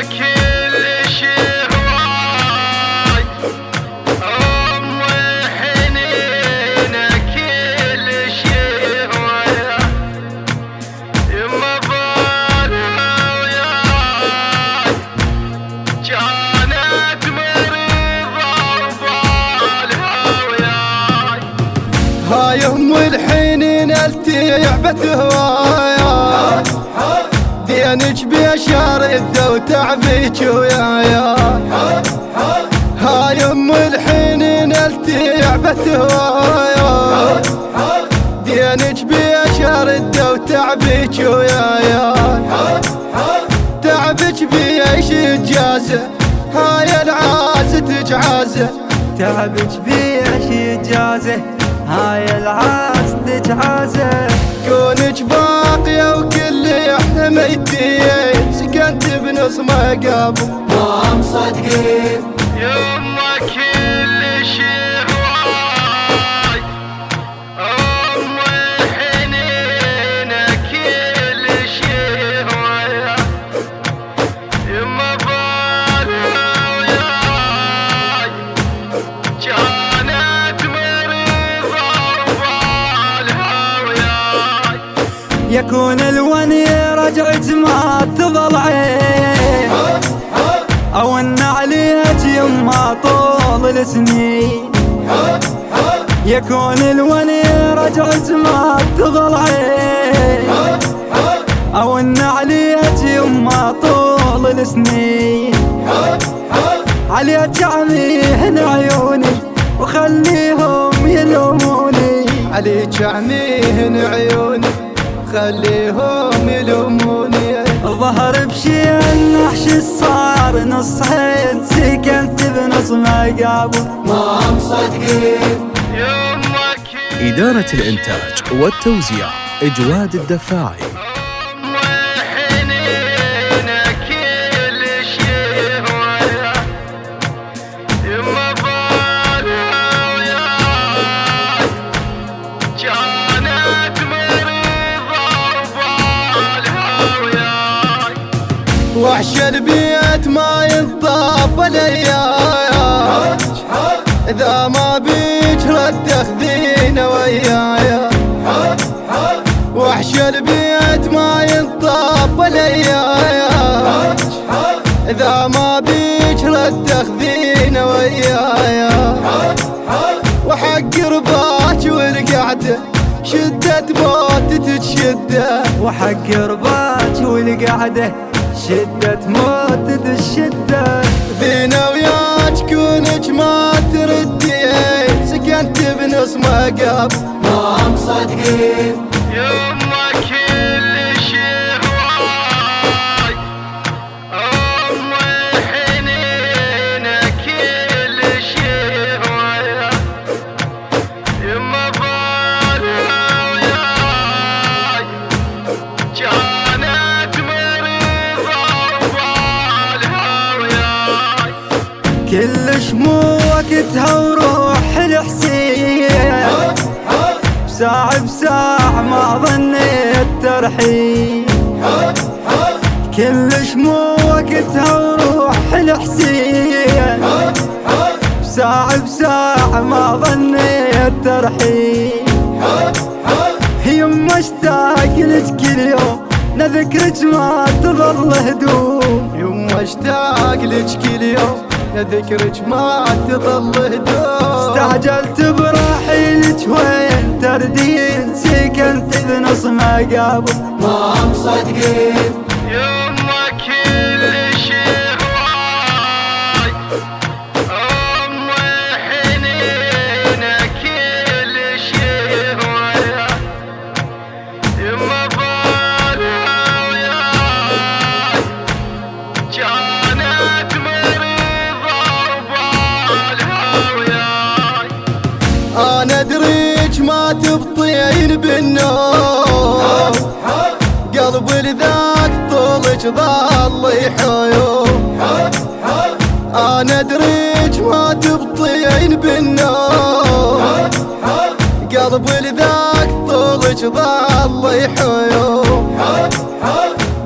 كل شي هواي، حنينة كل شي هواي، يما بالها وياي كانت مريضة وبالها وياي. هاي ام الحنين التعبت هوايا، دينك بشارده وتعبيك ويايا. هاي ام الحنين التعبت هوايا، دينك بشارده وتعبيك ويايا. تعبك بيش جازه، هاي العازة تجعازه. تعبك بيش جازه، هاي العاز تجعازه. كونك باقية وكل حميتي، سكنت بنص مقابل ما مصدقين. يما كل شي هواي، حنينة كل شي هواي، يما بالها وياي كانت مريضة وبالها وياي. يكون الوني رجعت ما تظل عين، او ان عليك يما طول السنين. يكون الوني رجعت ما تظل عين، او ان عليك يما طول السنين. عليك عميهن عيوني وخليهم يلوموني. عليك عميهن عيوني خليهم يلوموني. ظهر بشي النحش صار نصين، سكنت بنص مقابل ما مصدقين. إدارة الإنتاج والتوزيع إجواد الدفاعي. حنينة كل شي هواي، يما بالها وياي كانت مريضة وبالها وياي. وحش البيت ما ينطاب ليايا، إذا ما بيك رد تاخذينه ويايا. وحش البيت ما ينطاب ليايا، إذا ما بيك رد تاخذينه ويايا. وحق رباك والقعده شدة موت تتشده. وحق رباك والقعده شدة موت الشدة. بينا وياك كونك ما تردي، سكنت بنص مقابل ما مصدقين. يما كل شي هواي، حنينة كل شي هواي، يما بالها وياي كانت مريضة وبالها وياي. كلش مو وقتها وروح الحسين، بساعة بساعة ما ظنيت ترحيل. كلش مو وقتها وروح الحسين، بساعة بساعة ما ظنيت ترحيل. يما اشتاق لك كل يوم، نذكرك ما تظل هدوم. يما اشتاق لك كل يوم، ذكرك ما تظل هدوم. استعجلت برحيلك وين تردين، سكنت بنص مقابل ما مصدقين. يما كل شي هواي، حنينة كل شي هواي، يما بالها وياي كانت مريضة وبالها وياي. أنا أدريك ما تبطين بالنوم، قلب لذاك طولك ظل يحيوم. أنا أدريك ما تبطين بالنوم، قلب لذاك طولك ظل يحيوم.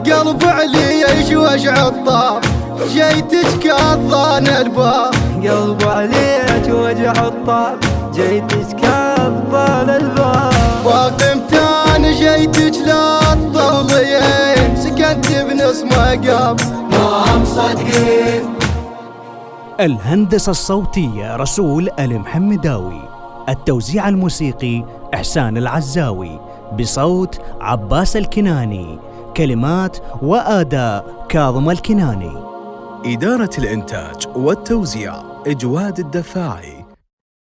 قلب علي يشوش عطار جيتك كالظان الباب، قلب عليك وجع الطاب، جيتك كالظان الباب. وقمتان جيتك لا تطولين، سكنت بنص مقام ما مصدقين. الهندسة الصوتية رسول المحمداوي، التوزيع الموسيقي إحسان العزاوي، بصوت عباس الكناني، كلمات وأداء كاظم الكناني. إدارة الإنتاج والتوزيع إجواد الدفاعي.